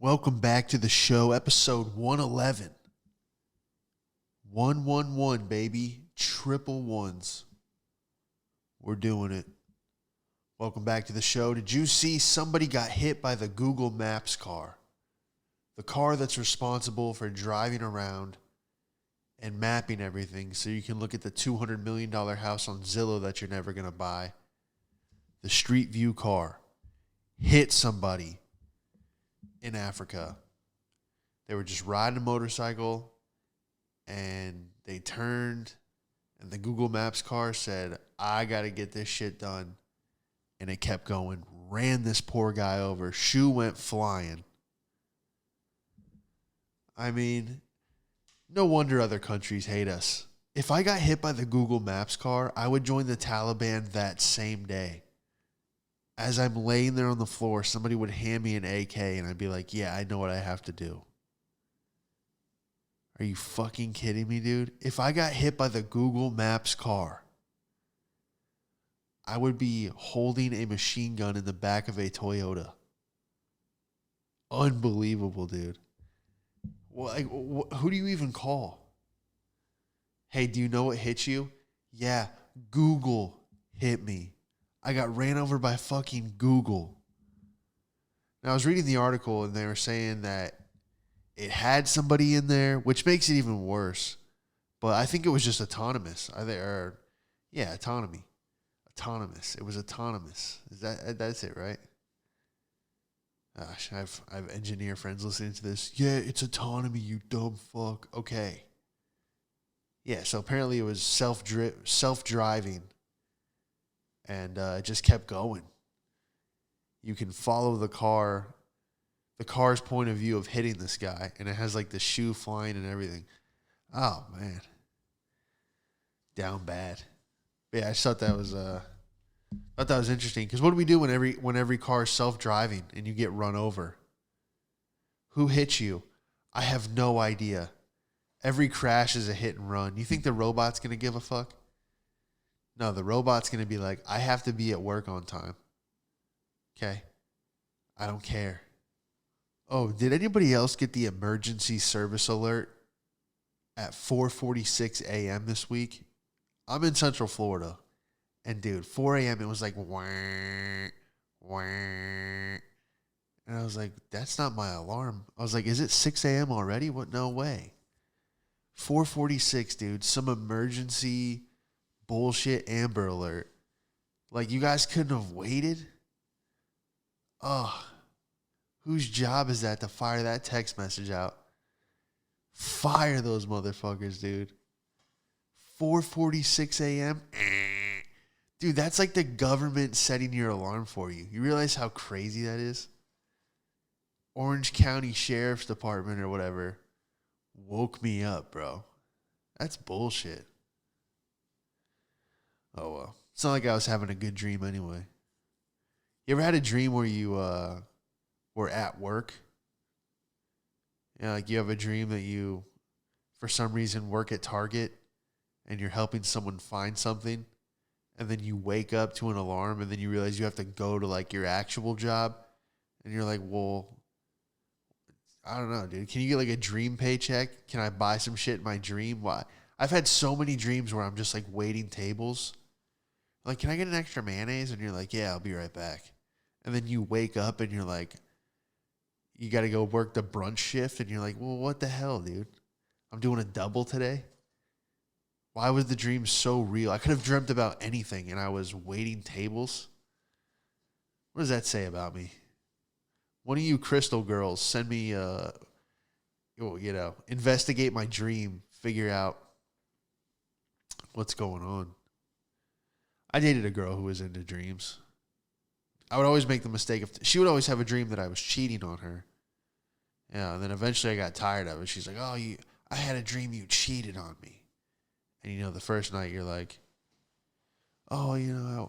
Welcome back to the show, episode 111. 111, baby. Triple ones. We're doing it. Welcome back to the show. Did you see somebody got hit by the Google Maps car? The car that's responsible for driving around and mapping everything so you can look at the $200 million house on Zillow that you're never going to buy. The Street View car hit somebody in Africa. They were just riding a motorcycle and they turned and the Google Maps car said, I got to get this shit done. And it kept going, ran this poor guy over. Shoe went flying. I mean, no wonder other countries hate us. If I got hit by the Google Maps car, I would join the Taliban that same day. As I'm laying there on the floor, somebody would hand me an AK and I'd be like, yeah, I know what I have to do. Are you fucking kidding me, dude? If I got hit by the Google Maps car, I would be holding a machine gun in the back of a Toyota. Unbelievable, dude. Well, like, who do you even call? Hey, do you know what hit you? Yeah, Google hit me. I got ran over by fucking Google. Now, I was reading the article and they were saying that it had somebody in there, which makes it even worse. But I think it was just autonomous. Autonomy. Autonomous. It was autonomous. That's it, right? Gosh, I've engineer friends listening to this. Yeah, it's autonomy, you dumb fuck. Okay. Yeah, so apparently it was self-driving. And it just kept going. You can follow the car's point of view of hitting this guy, and it has like the shoe flying and everything. Oh man, down bad. But yeah, I just thought that was interesting. Because what do we do when every car is self-driving and you get run over? Who hit you? I have no idea. Every crash is a hit and run. You think the robot's gonna give a fuck? No, the robot's going to be like, I have to be at work on time. Okay? I don't care. Oh, did anybody else get the emergency service alert at 4:46 a.m. this week? I'm in Central Florida. And dude, 4 a.m. it was like, wah, wah. And I was like, that's not my alarm. I was like, is it 6 a.m. already? What? No way. 4:46, dude. Some emergency bullshit Amber Alert. Like, you guys couldn't have waited? Ugh. Whose job is that to fire that text message out? Fire those motherfuckers, dude. 4:46 a.m.? Dude, that's like the government setting your alarm for you. You realize how crazy that is? Orange County Sheriff's Department or whatever woke me up, bro. That's bullshit. Oh, well. It's not like I was having a good dream anyway. You ever had a dream where you were at work? You know, like you have a dream that you, for some reason, work at Target and you're helping someone find something, and then you wake up to an alarm and then you realize you have to go to like your actual job, and you're like, well, I don't know, dude. Can you get like a dream paycheck? Can I buy some shit in my dream? Why? I've had so many dreams where I'm just like waiting tables. Like, can I get an extra mayonnaise? And you're like, yeah, I'll be right back. And then you wake up and you're like, you got to go work the brunch shift. And you're like, well, what the hell, dude? I'm doing a double today. Why was the dream so real? I could have dreamt about anything and I was waiting tables. What does that say about me? One of you crystal girls, send me, investigate my dream, figure out what's going on. I dated a girl who was into dreams. I would always make the mistake of, she would always have a dream that I was cheating on her. Yeah, and then eventually I got tired of it. She's like, I had a dream you cheated on me. And the first night you're like, I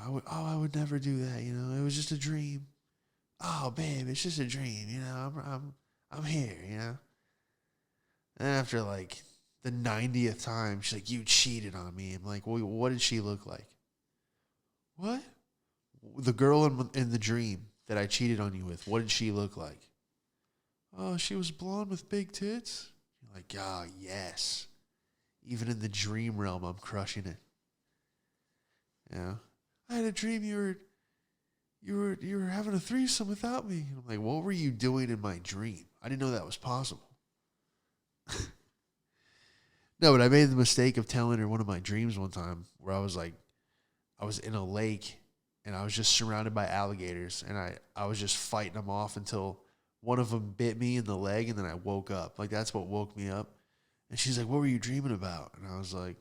would never do that. It was just a dream. Oh, babe, it's just a dream. I'm here. And after like the 90th time, she's like, you cheated on me. I'm like, well, what did she look like? What? The girl in the dream that I cheated on you with, what did she look like? Oh, she was blonde with big tits? You're like, oh, yes. Even in the dream realm, I'm crushing it. Yeah. I had a dream you were having a threesome without me. I'm like, what were you doing in my dream? I didn't know that was possible. No, but I made the mistake of telling her one of my dreams one time where I was like, I was in a lake and I was just surrounded by alligators and I was just fighting them off until one of them bit me in the leg and then I woke up. Like, that's what woke me up. And she's like, what were you dreaming about? And I was like,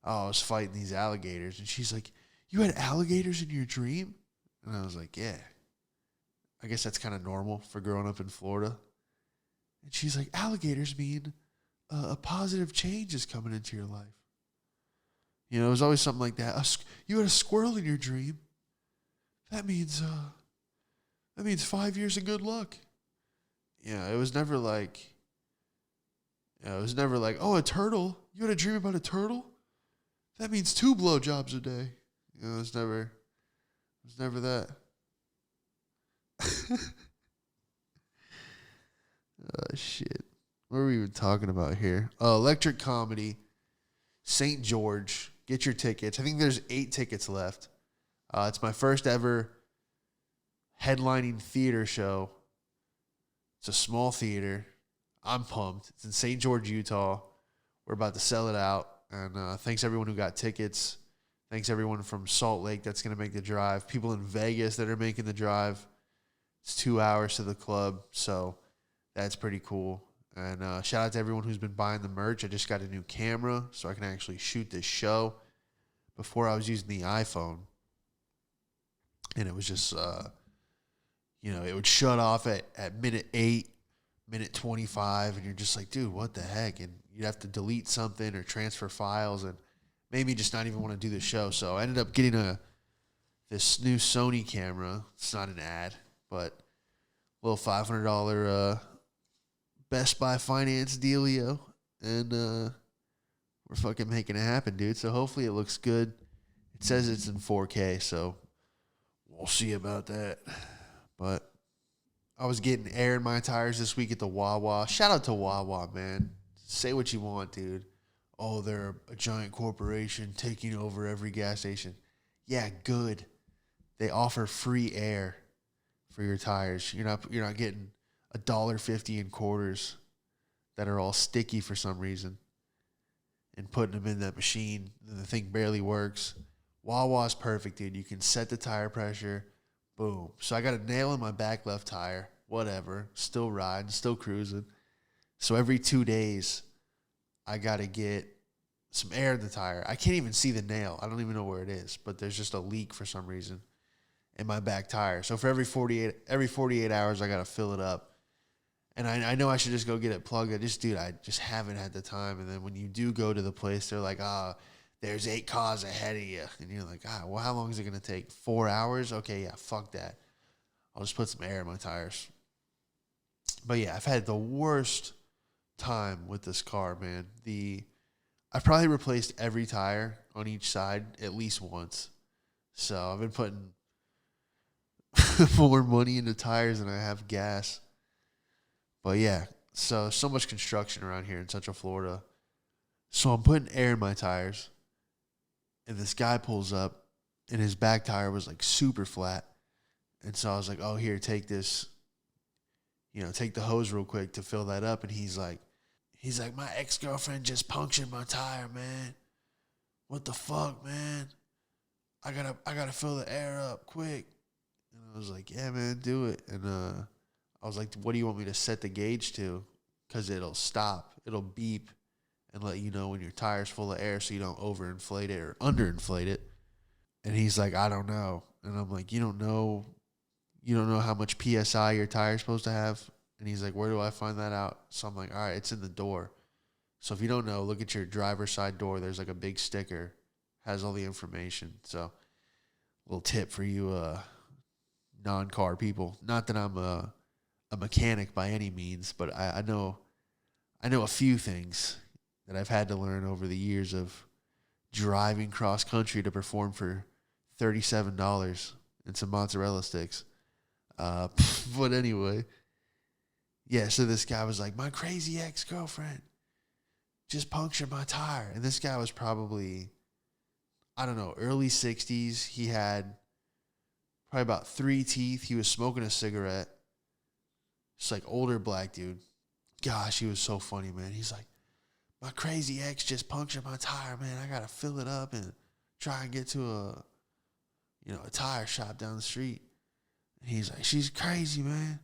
oh, I was fighting these alligators. And she's like, you had alligators in your dream? And I was like, yeah. I guess that's kind of normal for growing up in Florida. And she's like, alligators mean a positive change is coming into your life. You know, it was always something like that. You had a squirrel in your dream. That means 5 years of good luck. Yeah, it was never like, oh, a turtle. You had a dream about a turtle? That means 2 blowjobs a day. You know, it was never that. Oh, shit. What are we even talking about here? Electric Comedy, St. George. Get your tickets. I think there's 8 tickets left. It's my first ever headlining theater show. It's a small theater. I'm pumped. It's in St. George, Utah. We're about to sell it out. And thanks everyone who got tickets. Thanks everyone from Salt Lake that's going to make the drive. People in Vegas that are making the drive. It's 2 hours to the club, so that's pretty cool. And shout out to everyone who's been buying the merch. I just got a new camera, so I can actually shoot this show. Before I was using the iPhone, and it was just, it would shut off at minute 8, minute 25, and you're just like, dude, what the heck? And you'd have to delete something or transfer files, and made me just not even want to do the show. So I ended up getting this new Sony camera. It's not an ad, but a little $500 Best Buy finance dealio, and we're fucking making it happen, dude. So hopefully it looks good. It says it's in 4K, so we'll see about that. But I was getting air in my tires this week at the Wawa. Shout out to Wawa, man. Say what you want, dude. Oh, they're a giant corporation taking over every gas station. Yeah, good. They offer free air for your tires. You're not getting $1.50 in quarters that are all sticky for some reason and putting them in that machine and the thing barely works. Wawa's perfect, dude. You can set the tire pressure. Boom. So I got a nail in my back left tire. Whatever. Still riding, still cruising. So every 2 days, I got to get some air in the tire. I can't even see the nail. I don't even know where it is, but there's just a leak for some reason in my back tire. So for every 48 hours, I got to fill it up. And I know I should just go get it plugged. I just haven't had the time. And then when you do go to the place, they're like, there's 8 cars ahead of you. And you're like, well, how long is it going to take? 4 hours? Okay, yeah, fuck that. I'll just put some air in my tires. But yeah, I've had the worst time with this car, man. I've probably replaced every tire on each side at least once. So I've been putting more money into tires than I have gas. But yeah, so much construction around here in Central Florida. So I'm putting air in my tires. And this guy pulls up, and his back tire was like super flat. And so I was like, oh, here, take this, take the hose real quick to fill that up. And he's like, my ex-girlfriend just punctured my tire, man. What the fuck, man? I gotta fill the air up quick. And I was like, yeah, man, do it. And I was like, what do you want me to set the gauge to? Because it'll stop. It'll beep and let you know when your tire's full of air so you don't overinflate it or underinflate it. And he's like, I don't know. And I'm like, you don't know how much PSI your tire's supposed to have? And he's like, where do I find that out? So I'm like, all right, it's in the door. So if you don't know, look at your driver's side door. There's like a big sticker. Has all the information. So little tip for you non-car people. Not that I'm a mechanic by any means, but I know a few things that I've had to learn over the years of driving cross country to perform for $37 and some mozzarella sticks. But anyway, Yeah, so this guy was like, my crazy ex-girlfriend just punctured my tire. And this guy was probably, I don't know, early 60s. He had probably about 3 teeth. He was smoking a cigarette. It's like older black dude. Gosh, he was so funny, man. He's like, my crazy ex just punctured my tire, man. I gotta fill it up and try and get to a tire shop down the street. And he's like, she's crazy, man.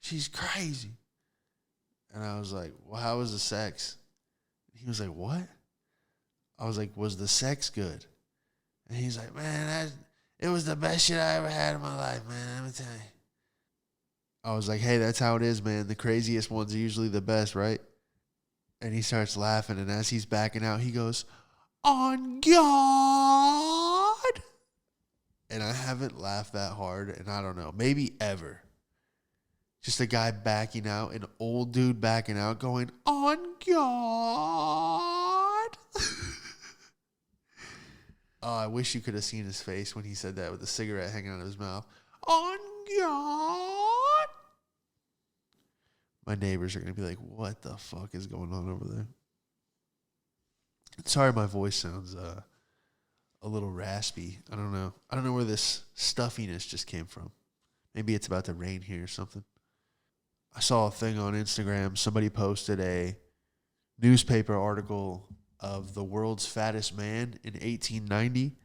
She's crazy. And I was like, well, how was the sex? He was like, what? I was like, was the sex good? And he's like, man, it was the best shit I ever had in my life, man. Let me tell you. I was like, hey, that's how it is, man. The craziest ones are usually the best, right? And he starts laughing. And as he's backing out, he goes, on God. And I haven't laughed that hard. And I don't know, maybe ever. Just a guy backing out, an old dude backing out, going, on God. Oh, I wish you could have seen his face when he said that with the cigarette hanging out of his mouth. On God. My neighbors are going to be like, what the fuck is going on over there? Sorry my voice sounds a little raspy. I don't know. I don't know where this stuffiness just came from. Maybe it's about to rain here or something. I saw a thing on Instagram. Somebody posted a newspaper article of the world's fattest man in 1890.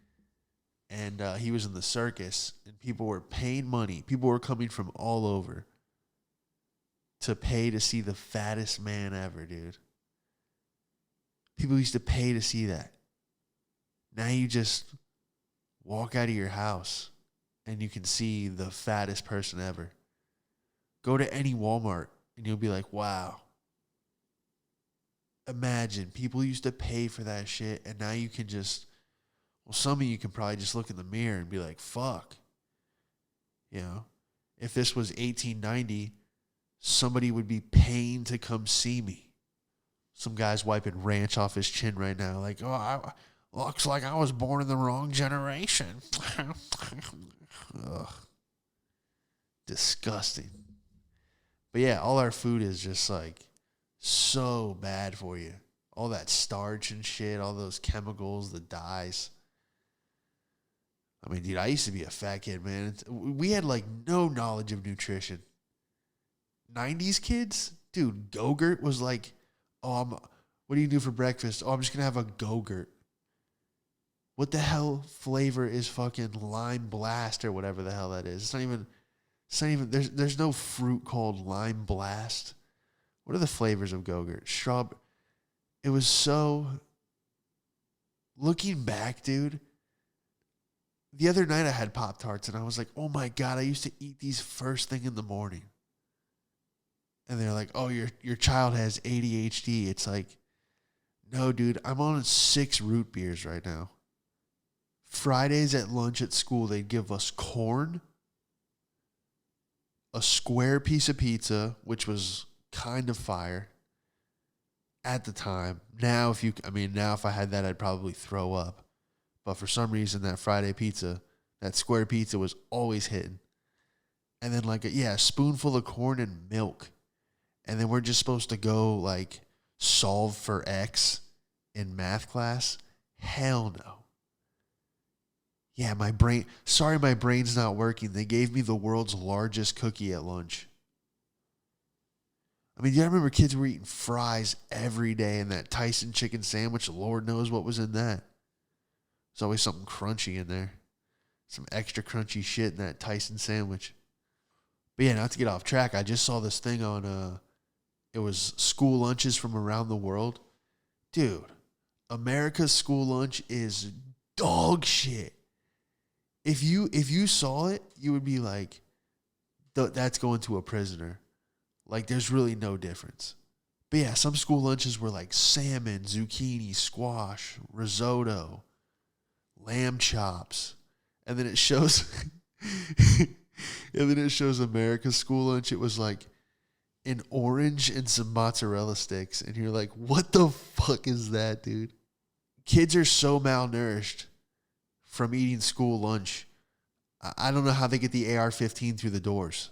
And he was in the circus. And people were paying money. People were coming from all over to pay to see the fattest man ever, dude. People used to pay to see that. Now you just walk out of your house and you can see the fattest person ever. Go to any Walmart and you'll be like, wow. Imagine, people used to pay for that shit and now you can just, well, some of you can probably just look in the mirror and be like, fuck. You know, if this was 1890, somebody would be paying to come see me. Some guy's wiping ranch off his chin right now. Like, looks like I was born in the wrong generation. Ugh. Disgusting. But yeah, all our food is just like so bad for you. All that starch and shit, all those chemicals, the dyes. I mean, dude, I used to be a fat kid, man. We had like no knowledge of nutrition. 90s kids, dude, Go-Gurt was like, what do you do for breakfast? Oh, I'm just going to have a Go-Gurt. What the hell flavor is fucking Lime Blast or whatever the hell that is? It's not even, there's no fruit called Lime Blast. What are the flavors of Go-Gurt? Strawberry. It was so, looking back, dude, the other night I had Pop-Tarts and I was like, oh my God, I used to eat these first thing in the morning. And they're like, oh, your child has ADHD. It's like, no, dude, I'm on 6 root beers right now. Fridays at lunch at school, they'd give us corn, a square piece of pizza, which was kind of fire at the time. Now, if I had that, I'd probably throw up. But for some reason, that Friday pizza, that square pizza was always hitting. And then like, a spoonful of corn and milk. And then we're just supposed to go like solve for X in math class. Hell no. Yeah, my brain's not working. They gave me the world's largest cookie at lunch. I mean, do you remember kids were eating fries every day and that Tyson chicken sandwich? Lord knows what was in that. There's always something crunchy in there. Some extra crunchy shit in that Tyson sandwich. But yeah, not to get off track, I just saw this thing on, it was school lunches from around the world. Dude, America's school lunch is dog shit. If you saw it, you would be like, that's going to a prisoner. Like, there's really no difference. But yeah, some school lunches were like salmon, zucchini, squash, risotto, lamb chops. And then it shows America's school lunch. It was like an orange and some mozzarella sticks. And you're like, what the fuck is that, dude? Kids are so malnourished from eating school lunch. I don't know how they get the AR-15 through the doors.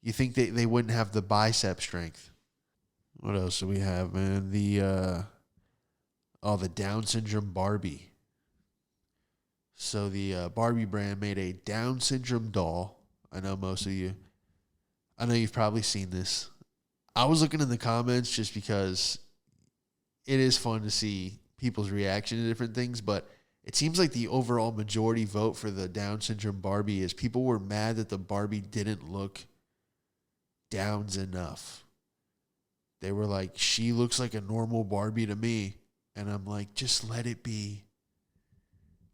You think they wouldn't have the bicep strength. What else do we have, man? The Down syndrome Barbie. So the Barbie brand made a Down syndrome doll. I know you've probably seen this. I was looking in the comments just because it is fun to see people's reaction to different things, but it seems like the overall majority vote for the Down syndrome Barbie is people were mad that the Barbie didn't look Downs enough. They were like, she looks like a normal Barbie to me. And I'm like, just let it be.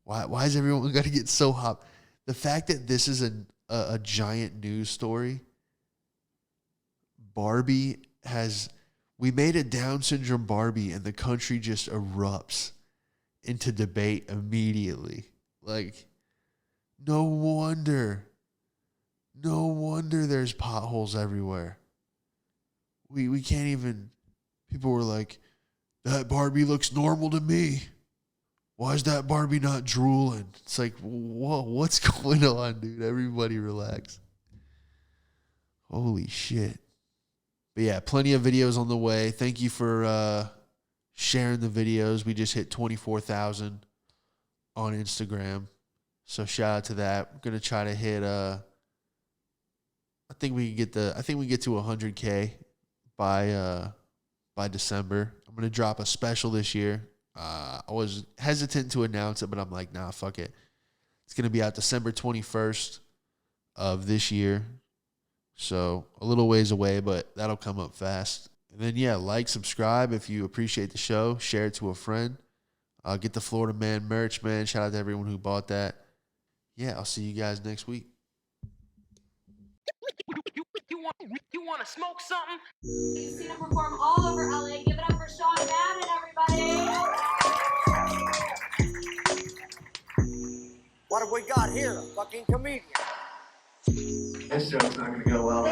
Why is everyone got to get so hot? The fact that this is a giant news story. We made a Down syndrome Barbie and the country just erupts into debate immediately. Like, no wonder there's potholes everywhere. We can't even, people were like, that Barbie looks normal to me. Why is that Barbie not drooling? It's like, whoa, what's going on, dude? Everybody relax. Holy shit. But yeah, plenty of videos on the way. Thank you for sharing the videos. We just hit 24,000 on Instagram. So shout out to that. I'm gonna try to hit I think we get to 100K by December. I'm gonna drop a special this year. I was hesitant to announce it, but I'm like, nah, fuck it. It's gonna be out December 21st of this year. So a little ways away, but that'll come up fast. And then, yeah, like, subscribe if you appreciate the show. Share it to a friend. Get the Florida Man merch, man. Shout out to everyone who bought that. Yeah, I'll see you guys next week. You want to smoke something? You've seen him perform all over LA. Give it up for Sean Madden, everybody. What have we got here? A fucking comedian. This joke's not gonna go well.